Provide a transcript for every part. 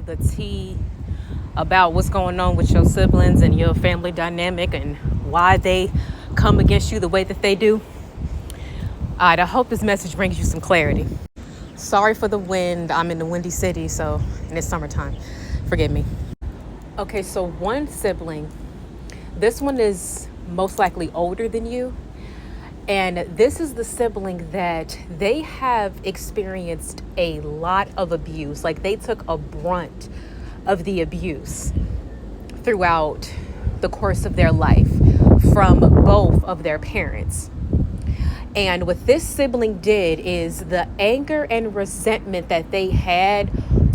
the tea about what's going on with your siblings and your family dynamic and why they come against you the way that they do. All right, I hope this message brings you some clarity. Sorry for the wind. I'm in the windy city, and it's summertime. Forgive me. Okay, so one sibling, this one is most likely older than you. And this is the sibling that they have experienced a lot of abuse. Like they took a brunt of the abuse throughout the course of their life from both of their parents. And what this sibling did is the anger and resentment that they had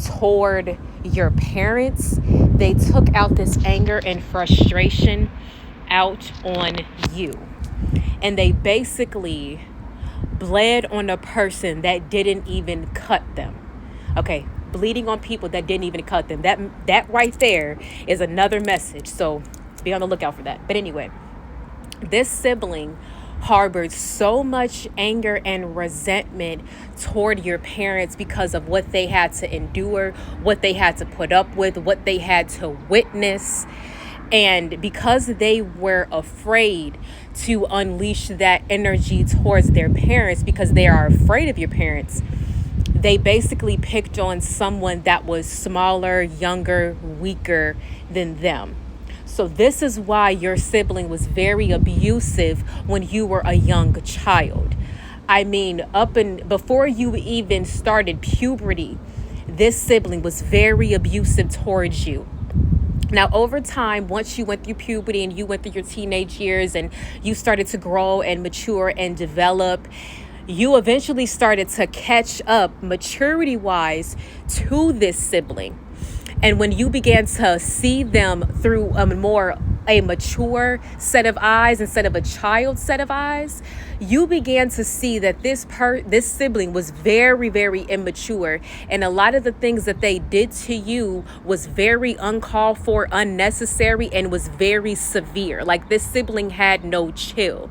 toward your parents, they took out this anger and frustration out on you. And they basically bled on a person that didn't even cut them. Okay, bleeding on people that didn't even cut them. That right there is another message. So be on the lookout for that. But anyway, this sibling harbored so much anger and resentment toward your parents because of what they had to endure, what they had to put up with, what they had to witness. And because they were afraid to unleash that energy towards their parents because they are afraid of your parents, they basically picked on someone that was smaller, younger, weaker than them. So this is why your sibling was very abusive when you were a young child. I mean, before you even started puberty, this sibling was very abusive towards you. Now, over time, once you went through puberty and you went through your teenage years and you started to grow and mature and develop, you eventually started to catch up maturity-wise to this sibling. And when you began to see them through a mature set of eyes instead of a child set of eyes, you began to see that this sibling was very, very immature. And a lot of the things that they did to you was very uncalled for, unnecessary, and was very severe. Like this sibling had no chill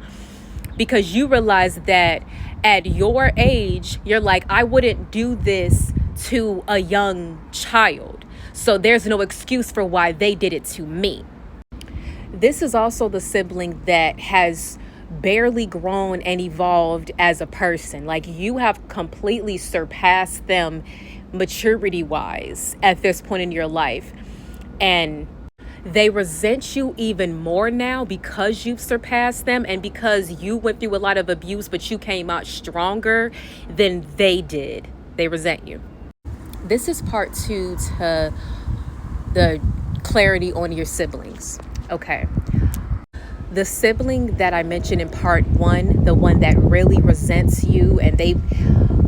because you realized that at your age, you're like, I wouldn't do this to a young child. So there's no excuse for why they did it to me. This is also the sibling that has barely grown and evolved as a person. Like you have completely surpassed them maturity-wise at this point in your life. And they resent you even more now because you've surpassed them and because you went through a lot of abuse, but you came out stronger than they did. They resent you. This is part 2 to the clarity on your siblings. Okay. The sibling that I mentioned in part 1, the one that really resents you and they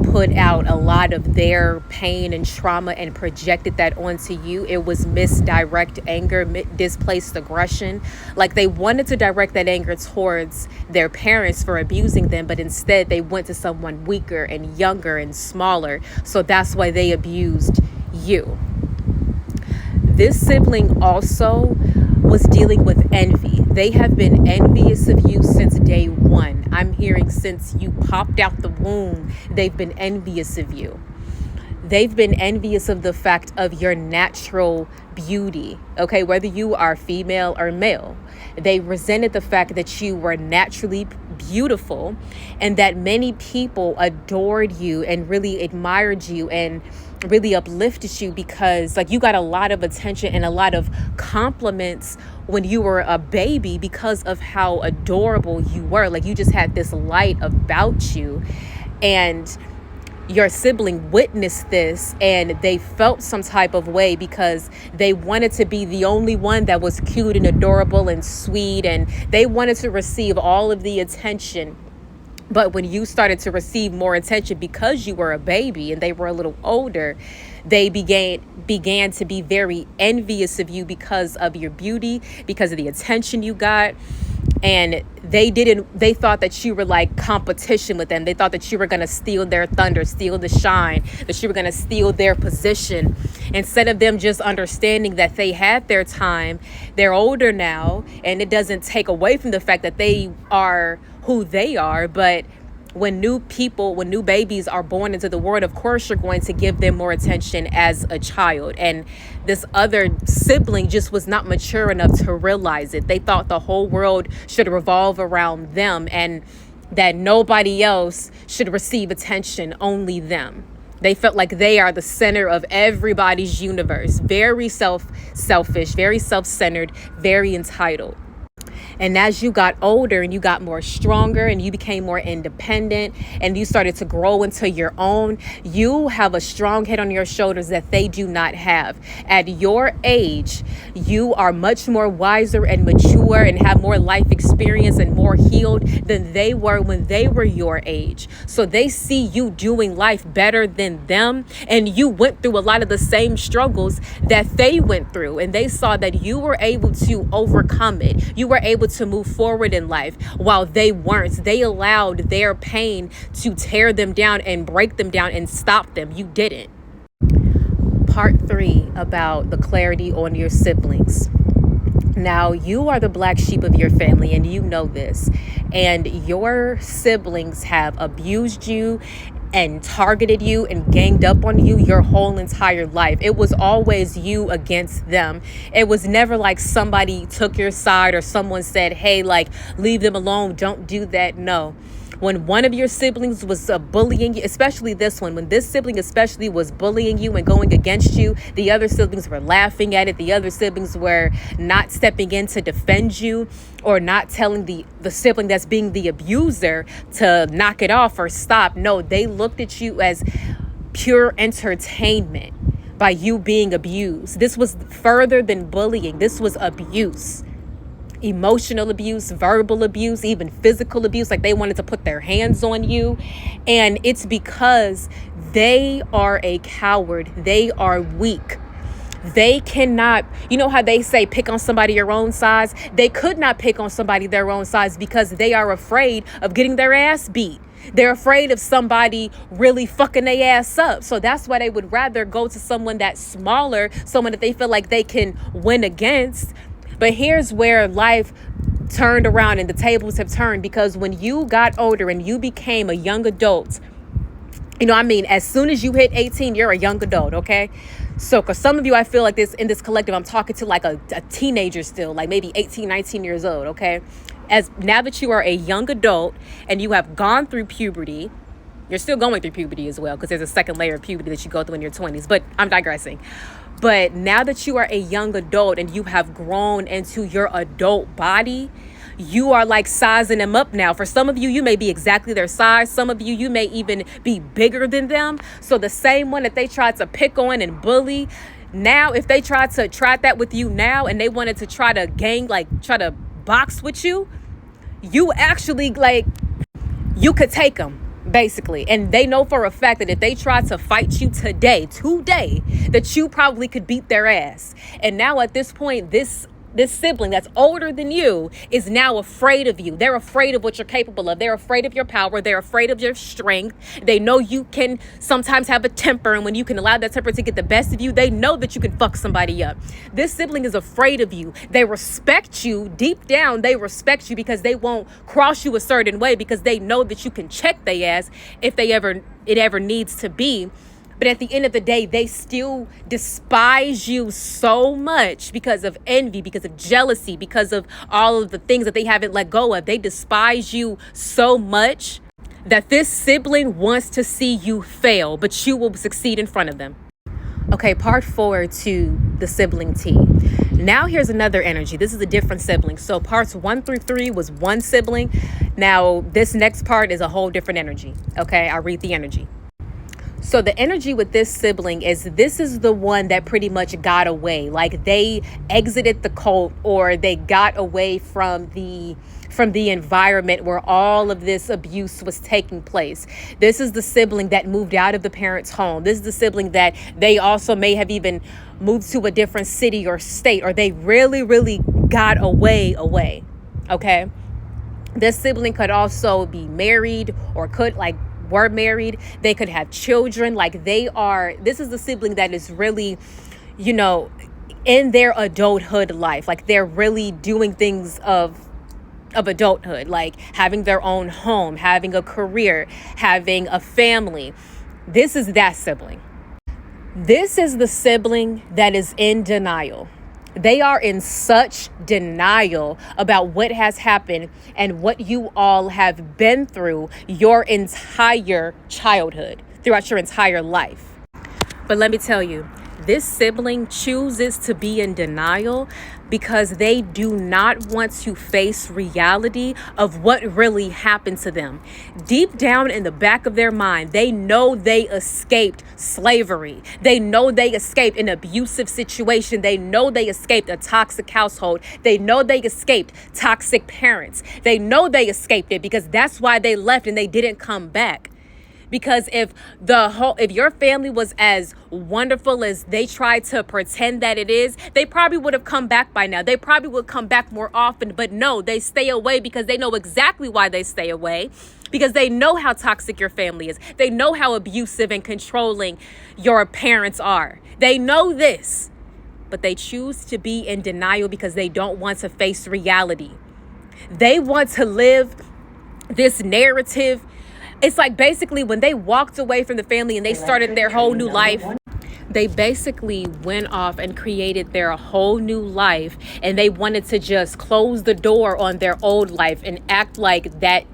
put out a lot of their pain and trauma and projected that onto you. It was misdirect anger, displaced aggression. Like they wanted to direct that anger towards their parents for abusing them, but instead they went to someone weaker and younger and smaller. So that's why they abused you. This sibling also was dealing with envy. They have been envious of you since day one. I'm hearing since you popped out the womb, they've been envious of you. They've been envious of the fact of your natural beauty, okay, whether you are female or male. They resented the fact that you were naturally beautiful and that many people adored you and really admired you and really uplifted you because like you got a lot of attention and a lot of compliments when you were a baby because of how adorable you were. Like you just had this light about you, and your sibling witnessed this and they felt some type of way because they wanted to be the only one that was cute and adorable and sweet, and they wanted to receive all of the attention. But when you started to receive more attention because you were a baby and they were a little older, they began to be very envious of you because of your beauty, because of the attention you got. And they thought that you were like competition with them. They thought that you were going to steal their thunder, steal the shine, that you were going to steal their position. Instead of them just understanding that they had their time, they're older now, and it doesn't take away from the fact that they are who they are, but when new babies are born into the world, of course you're going to give them more attention as a child. And this other sibling just was not mature enough to realize it. They thought the whole world should revolve around them and that nobody else should receive attention, only them. They felt like they are the center of everybody's universe. Very selfish, very self-centered, very entitled. And as you got older and you got more stronger and you became more independent and you started to grow into your own, you have a strong head on your shoulders that they do not have. At your age, you are much more wiser and mature and have more life experience and more healed than they were when they were your age. So they see you doing life better than them, and you went through a lot of the same struggles that they went through, and they saw that you were able to overcome it. You were able to move forward in life while they weren't. They allowed their pain to tear them down and break them down and stop them. You didn't. Part 3 about the clarity on your siblings. Now, you are the black sheep of your family, and you know this. And your siblings have abused you and targeted you and ganged up on you your whole entire life. It was always you against them. It was never like somebody took your side or someone said, hey, like, leave them alone, don't do that. No. When one of your siblings was bullying you, especially this one, when this sibling especially was bullying you and going against you, the other siblings were laughing at it. The other siblings were not stepping in to defend you or not telling the sibling that's being the abuser to knock it off or stop. No, they looked at you as pure entertainment by you being abused. This was further than bullying. This was abuse. Emotional abuse, verbal abuse, even physical abuse. Like, they wanted to put their hands on you. And it's because they are a coward. They are weak. They cannot, you know how they say pick on somebody your own size? They could not pick on somebody their own size because they are afraid of getting their ass beat. They're afraid of somebody really fucking their ass up. So that's why they would rather go to someone that's smaller, someone that they feel like they can win against. But here's where life turned around and the tables have turned, because when you got older and you became a young adult, you know, I mean, as soon as you hit 18, you're a young adult, okay? So, because some of you, I feel like this in this collective, I'm talking to like a teenager still, like maybe 18, 19 years old, okay? As now that you are a young adult and you have gone through puberty, you're still going through puberty as well, because there's a second layer of puberty that you go through in your 20s, but I'm digressing. But now that you are a young adult and you have grown into your adult body, you are like sizing them up now. For some of you, you may be exactly their size. Some of you, you may even be bigger than them. So the same one that they tried to pick on and bully, now if they tried to try that with you now and they wanted to try to try to box with you, you actually, like, you could take them. Basically. And they know for a fact that if they tried to fight you today, that you probably could beat their ass. And now at this point, this sibling that's older than you is now afraid of you. They're afraid of what you're capable of. They're afraid of your power. They're afraid of your strength. They know you can sometimes have a temper, and when you can allow that temper to get the best of you, they know that you can fuck somebody up. This sibling is afraid of you. They respect you. Deep down, they respect you because they won't cross you a certain way, because they know that you can check their ass if it ever needs to be. But at the end of the day, they still despise you so much because of envy, because of jealousy, because of all of the things that they haven't let go of. They despise you so much that this sibling wants to see you fail, but you will succeed in front of them. Okay, part 4 to the sibling T. Now here's another energy. This is a different sibling. So parts 1 through 3 was one sibling. Now this next part is a whole different energy. Okay, I'll read the energy. So the energy with this sibling is, this is the one that pretty much got away. Like, they exited the cult, or they got away from the environment where all of this abuse was taking place. This is the sibling that moved out of the parents' home. This is the sibling that they also may have even moved to a different city or state, or they really, really got away. Okay. This sibling could also be married, or were married. They could have children. Like, this is the sibling that is really, you know, in their adulthood life. Like, they're really doing things of of adulthood, like having their own home, having a career, having a family. This is that sibling. This is the sibling that is in denial. They are in such denial about what has happened and what you all have been through your entire childhood, throughout your entire life. But let me tell you, this sibling chooses to be in denial because they do not want to face reality of what really happened to them. Deep down in the back of their mind, they know they escaped slavery. They know they escaped an abusive situation. They know they escaped a toxic household. They know they escaped toxic parents. They know they escaped it because that's why they left and they didn't come back. Because if your family was as wonderful as they try to pretend that it is, they probably would have come back by now. They probably would come back more often. But no, they stay away because they know exactly why they stay away. Because they know how toxic your family is. They know how abusive and controlling your parents are. They know this. But they choose to be in denial because they don't want to face reality. They want to live this narrative. It's like basically when they walked away from the family and they started their whole new life, they basically went off and created their whole new life, and they wanted to just close the door on their old life and act like that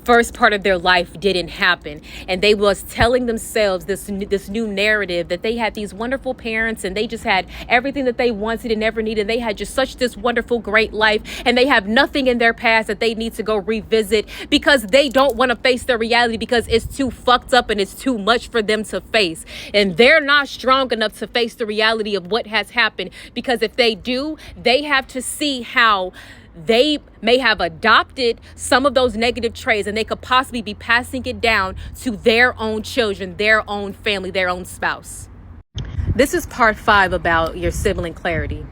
first part of their life didn't happen. And they was telling themselves this new narrative that they had these wonderful parents and they just had everything that they wanted and ever needed. They had just such this wonderful, great life, and they have nothing in their past that they need to go revisit because they don't want to face their reality because it's too fucked up and it's too much for them to face. And they're not strong enough to face the reality of what has happened, because if they do, they have to see how they may have adopted some of those negative traits and they could possibly be passing it down to their own children, their own family, their own spouse. This is part 5 about your sibling clarity.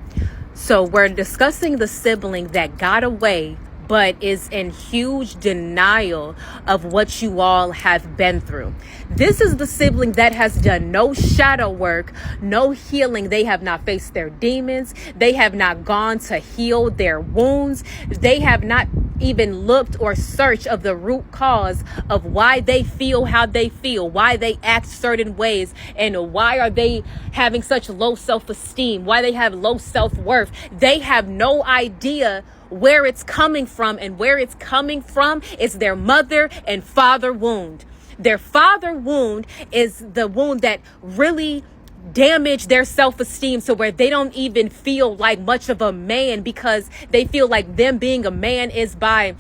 So we're discussing the sibling that got away but is in huge denial of what you all have been through. This is the sibling that has done no shadow work, no healing. They have not faced their demons. They have not gone to heal their wounds. They have not even looked or searched of the root cause of why they feel how they feel, why they act certain ways, and why are they having such low self-esteem, why they have low self-worth. They have no idea where it's coming from, and where it's coming from is their mother and father wound. Their father wound is the wound that really damaged their self-esteem, so where they don't even feel like much of a man, because they feel like them being a man is by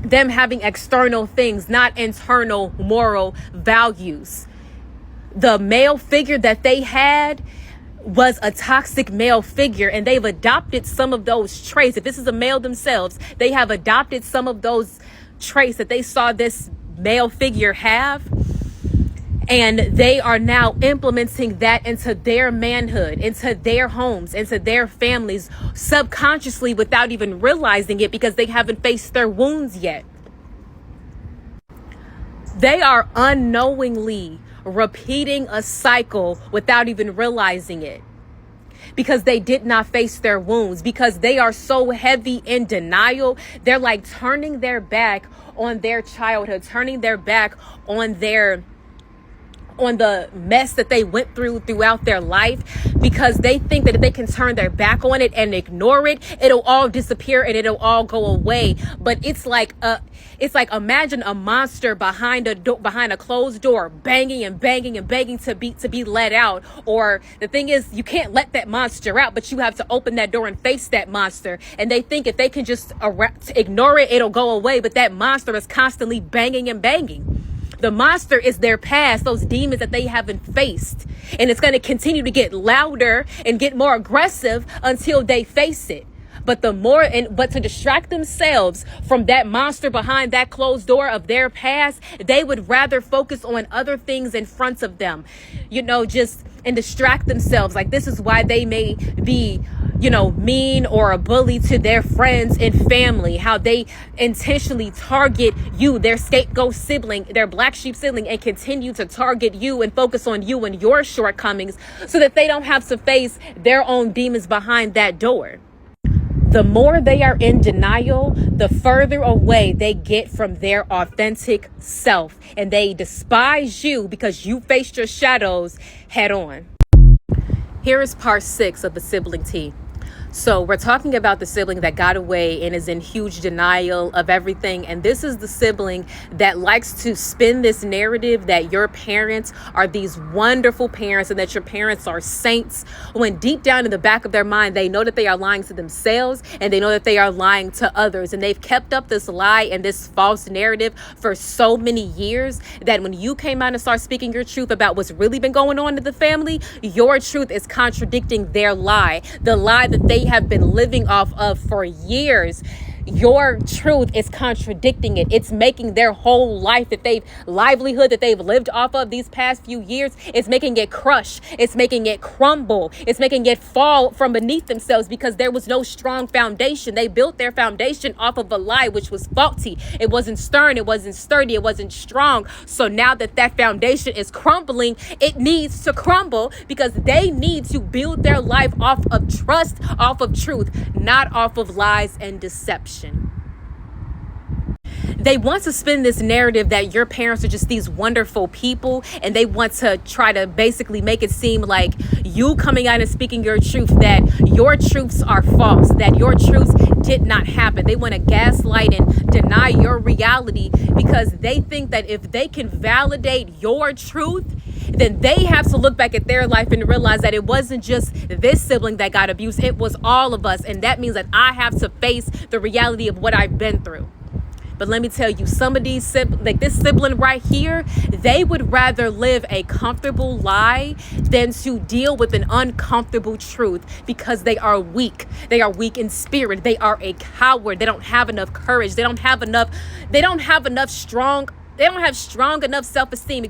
them having external things, not internal moral values. The male figure that they had was a toxic male figure, and they've adopted some of those traits. If this is a male themselves, they have adopted some of those traits that they saw this male figure have, and they are now implementing that into their manhood, into their homes, into their families, subconsciously without even realizing it, because they haven't faced their wounds yet. They are unknowingly repeating a cycle without even realizing it, because they did not face their wounds, because they are so heavy in denial. They're like turning their back on their childhood, turning their back on the mess that they went throughout their life, because they think that if they can turn their back on it and ignore it, it'll all disappear and it'll all go away. But it's like imagine a monster behind a closed door, banging and banging and begging to be let out. Or the thing is, you can't let that monster out, but you have to open that door and face that monster. And they think if they can just ignore it, it'll go away. But that monster is constantly banging and banging. The monster is their past, those demons that they haven't faced. And it's going to continue to get louder and get more aggressive until they face it. But to distract themselves from that monster behind that closed door of their past, they would rather focus on other things in front of them, and distract themselves. Like, this is why they may be, mean or a bully to their friends and family, how they intentionally target you, their scapegoat sibling, their black sheep sibling, and continue to target you and focus on you and your shortcomings so that they don't have to face their own demons behind that door. The more they are in denial, the further away they get from their authentic self. And they despise you because you faced your shadows head on. Here is part 6 of the sibling tea. So we're talking about the sibling that got away and is in huge denial of everything. And this is the sibling that likes to spin this narrative that your parents are these wonderful parents and that your parents are saints, when deep down in the back of their mind, they know that they are lying to themselves and they know that they are lying to others. And they've kept up this lie and this false narrative for so many years that when you came out and start speaking your truth about what's really been going on in the family, your truth is contradicting their lie, the lie that they have been living off of for years. Your truth is contradicting it. It's making their whole life livelihood that they've lived off of these past few years, it's making it crush. It's making it crumble. It's making it fall from beneath themselves because there was no strong foundation. They built their foundation off of a lie, which was faulty. It wasn't stern. It wasn't sturdy. It wasn't strong. So now that that foundation is crumbling, it needs to crumble because they need to build their life off of trust, off of truth, not off of lies and deception. They want to spin this narrative that your parents are just these wonderful people, and they want to try to basically make it seem like you coming out and speaking your truth, that your truths are false, that your truths did not happen. They want to gaslight and deny your reality because they think that if they can validate your truth, then they have to look back at their life and realize that it wasn't just this sibling that got abused, it was all of us. And that means that I have to face the reality of what I've been through. But let me tell you, some of these like this sibling right here, they would rather live a comfortable lie than to deal with an uncomfortable truth because they are weak. They are weak in spirit. They are a coward. They don't have enough courage. They don't have strong enough self-esteem,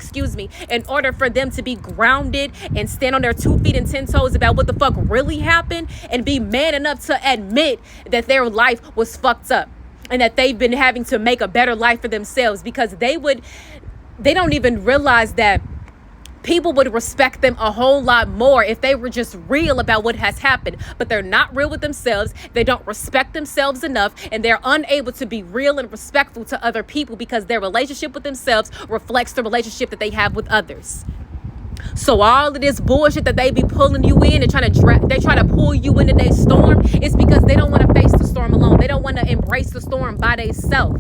in order for them to be grounded and stand on their 2 feet and 10 toes about what the fuck really happened and be man enough to admit that their life was fucked up and that they've been having to make a better life for themselves, because they don't even realize that people would respect them a whole lot more if they were just real about what has happened. But they're not real with themselves. They don't respect themselves enough, and they're unable to be real and respectful to other people because their relationship with themselves reflects the relationship that they have with others. So all of this bullshit that they be pulling you in and they try to pull you into their storm, it's because they don't want to face the storm alone. They don't want to embrace the storm by themselves.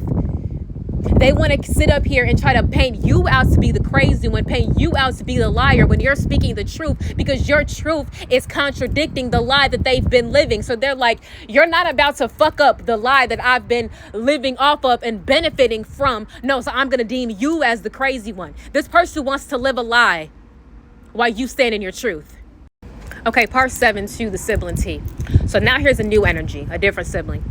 They want to sit up here and try to paint you out to be the crazy one, paint you out to be the liar when you're speaking the truth, because your truth is contradicting the lie that they've been living. So they're like, you're not about to fuck up the lie that I've been living off of and benefiting from. No, so I'm going to deem you as the crazy one. This person wants to live a lie while you stand in your truth. Okay, part 7 to the sibling tea. So now here's a new energy, a different sibling.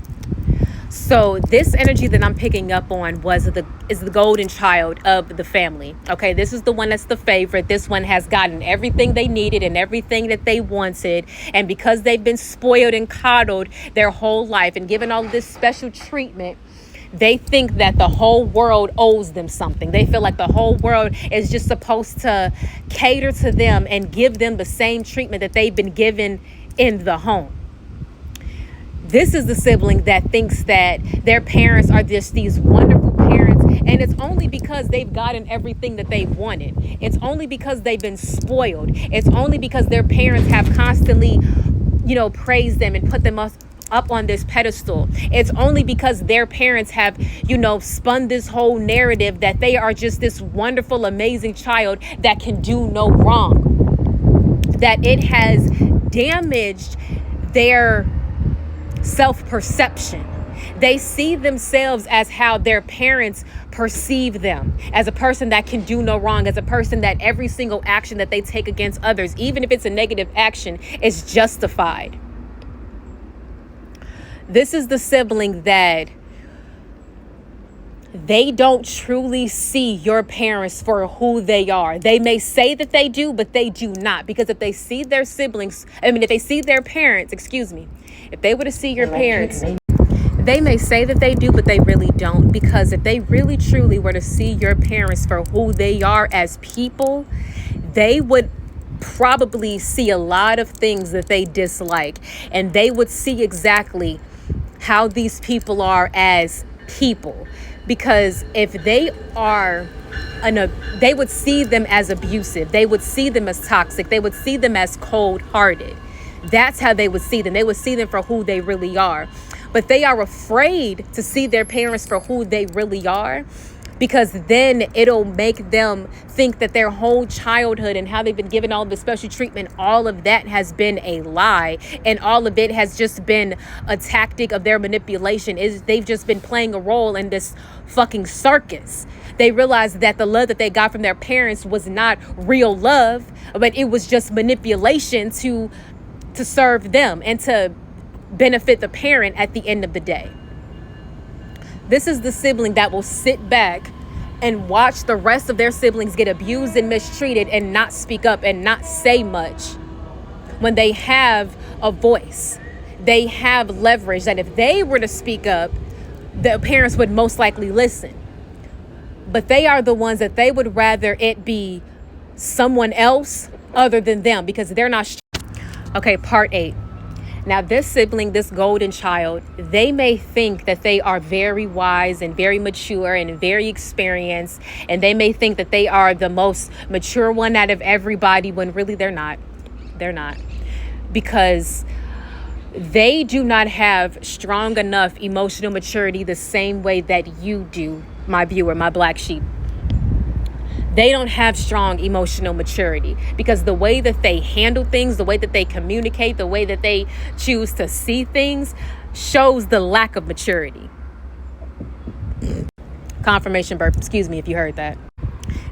So this energy that I'm picking up on is the golden child of the family. Okay, this is the one that's the favorite. This one has gotten everything they needed and everything that they wanted. And because they've been spoiled and coddled their whole life and given all of this special treatment, they think that the whole world owes them something. They feel like the whole world is just supposed to cater to them and give them the same treatment that they've been given in the home. This is the sibling that thinks that their parents are just these wonderful parents, and it's only because they've gotten everything that they wanted. It's only because they've been spoiled. It's only because their parents have constantly, praised them and put them up on this pedestal. It's only because their parents have, spun this whole narrative that they are just this wonderful, amazing child that can do no wrong, that it has damaged their self-perception. They see themselves as how their parents perceive them, as a person that can do no wrong, as a person that every single action that they take against others, even if it's a negative action, is justified. This is the sibling that they don't truly see your parents for who they are. They may say that they do, but they do not. Because if they see their parents, if they were to see your parents, they may say that they do, but they really don't. Because if they really truly were to see your parents for who they are as people, they would probably see a lot of things that they dislike, and they would see exactly how these people are as people. Because if they are they would see them as abusive, they would see them as toxic, they would see them as cold-hearted. That's how they would see them. They would see them for who they really are. But they are afraid to see their parents for who they really are, because then it'll make them think that their whole childhood and how they've been given all the special treatment, all of that has been a lie, and all of it has just been a tactic of their manipulation. They've just been playing a role in this fucking circus. They realized that the love that they got from their parents was not real love, but it was just manipulation to serve them and to benefit the parent at the end of the day. This is the sibling that will sit back and watch the rest of their siblings get abused and mistreated and not speak up and not say much when they have a voice. They have leverage that if they were to speak up, the parents would most likely listen. But they are the ones that they would rather it be someone else other than them, because they're not. Okay, part 8. Now, this sibling, this golden child, they may think that they are very wise and very mature and very experienced, and they may think that they are the most mature one out of everybody, when really they're not. They're not. Because they do not have strong enough emotional maturity the same way that you do, my viewer, my black sheep. They don't have strong emotional maturity, because the way that they handle things, the way that they communicate, the way that they choose to see things shows the lack of maturity. Confirmation burp. Excuse me if you heard that.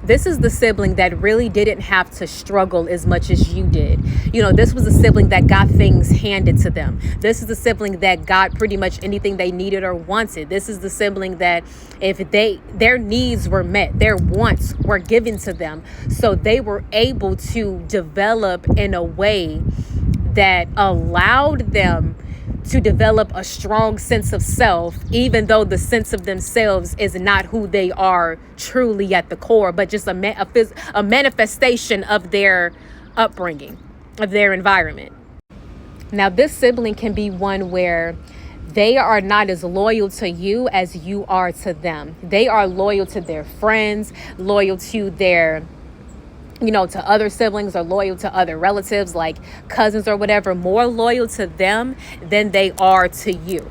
This is the sibling that really didn't have to struggle as much as you did. You know, this was a sibling that got things handed to them. This is the sibling that got pretty much anything they needed or wanted. This is the sibling that if their needs were met, their wants were given to them. So they were able to develop in a way that allowed them to develop a strong sense of self, even though the sense of themselves is not who they are truly at the core, but just a manifestation of their upbringing, of their environment. Now, this sibling can be one where they are not as loyal to you as you are to them. They are loyal to their friends, loyal to their to other siblings, or loyal to other relatives like cousins or whatever, more loyal to them than they are to you.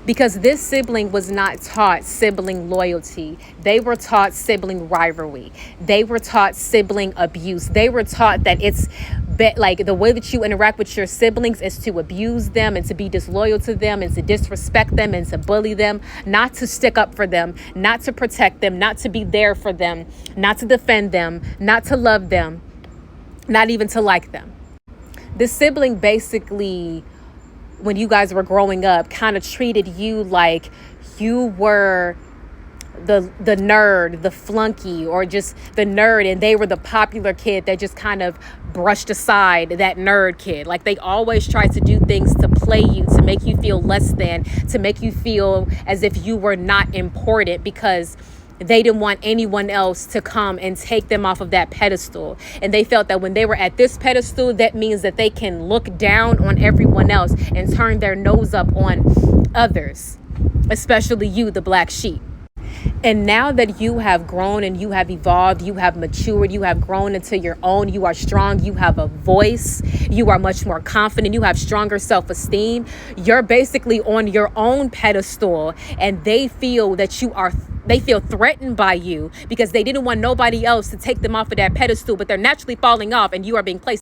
Because this sibling was not taught sibling loyalty. They were taught sibling rivalry. They were taught sibling abuse. They were taught that it's like the way that you interact with your siblings is to abuse them and to be disloyal to them and to disrespect them and to bully them, not to stick up for them, not to protect them, not to be there for them, not to defend them, not to love them, not even to like them. This sibling basically, when you guys were growing up, kind of treated you like you were the nerd, the flunky, or just the nerd, and they were the popular kid that just kind of brushed aside that nerd kid. Like, they always tried to do things to play you, to make you feel less than, to make you feel as if you were not important, because they didn't want anyone else to come and take them off of that pedestal. And they felt that when they were at this pedestal, that means that they can look down on everyone else and turn their nose up on others, especially you, the black sheep. And now that you have grown and you have evolved, you have matured, you have grown into your own, you are strong, you have a voice, you are much more confident, you have stronger self-esteem, you're basically on your own pedestal, and they feel threatened by you because they didn't want nobody else to take them off of that pedestal, but they're naturally falling off and you are being placed